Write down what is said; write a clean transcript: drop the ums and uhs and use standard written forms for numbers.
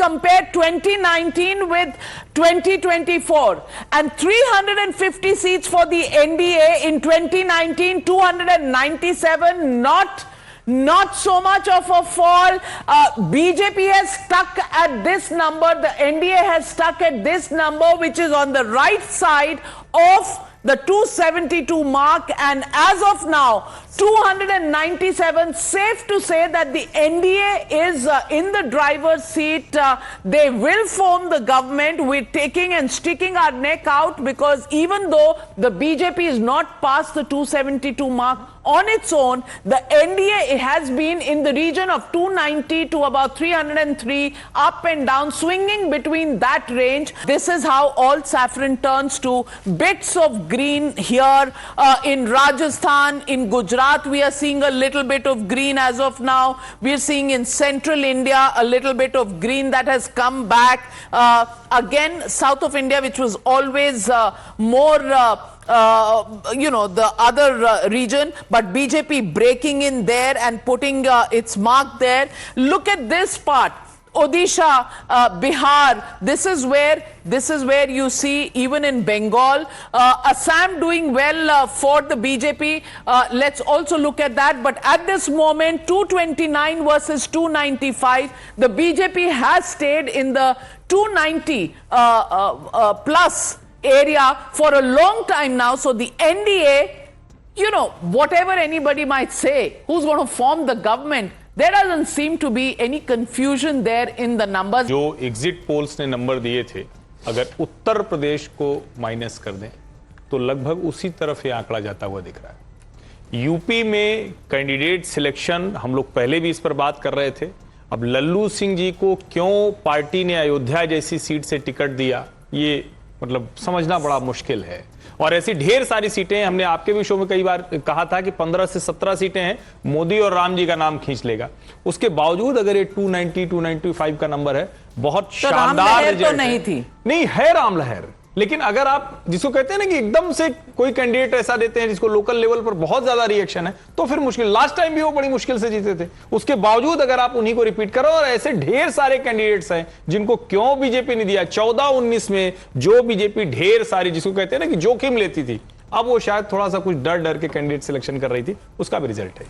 compare 2019 with 2024, and 350 seats for the NDA in 2019, 297, not so much of a fall. BJP has stuck at this number. The NDA has stuck at this number, which is on the right side of the 272 mark, and as of now 297. Safe to say that the NDA is in the driver's seat. They will form the government. We're taking and sticking our neck out, because even though the BJP is not past the 272 mark on its own, the NDA has been in the region of 290 to about 303, up and down, swinging between that range. This is how all saffron turns to bits of green here in Rajasthan, in Gujarat. We are seeing a little bit of green as of now. We are seeing in central India a little bit of green that has come back. Again, south of India, which was always more the other region, but BJP breaking in there and putting its mark there. Look at this part. Odisha, Bihar, this is where you see, even in Bengal, Assam doing well for the BJP. Let's also look at that. But at this moment, 229 versus 295. The BJP has stayed in the 290 plus area for a long time now. So the NDA, whatever anybody might say, who's going to form the government, there doesn't seem to be any confusion there in the numbers. जो exit polls ने number दिए थे, अगर उत्तर प्रदेश को minus कर दें तो लगभग उसी तरफ ये आंकड़ा जाता हुआ दिख रहा है। यूपी में कैंडिडेट सिलेक्शन, हम लोग पहले भी इस पर बात कर रहे थे। अब लल्लू सिंह जी को क्यों पार्टी ने अयोध्या जैसी सीट से टिकट दिया, ये मतलब समझना बड़ा मुश्किल है। और ऐसी ढेर सारी सीटें, हमने आपके भी शो में कई बार कहा था कि 15 से 17 सीटें हैं, मोदी और राम जी का नाम खींच लेगा। उसके बावजूद अगर ये 290 295 का नंबर है, बहुत शानदार रिजल्ट तो नहीं थी। नहीं है राम लहर, लेकिन अगर आप जिसको कहते हैं ना कि एकदम से कोई कैंडिडेट ऐसा देते हैं जिसको लोकल लेवल पर बहुत ज्यादा रिएक्शन है, तो फिर मुश्किल। लास्ट टाइम भी वो बड़ी मुश्किल से जीते थे। उसके बावजूद अगर आप उन्हीं को रिपीट करो, और ऐसे ढेर सारे कैंडिडेट्स हैं जिनको क्यों बीजेपी ने दिया। 14-19 में जो बीजेपी ढेर सारी, जिसको कहते हैं ना कि जोखिम लेती थी, अब वो शायद थोड़ा सा कुछ डर के कैंडिडेट सिलेक्शन कर रही थी, उसका भी रिजल्ट है।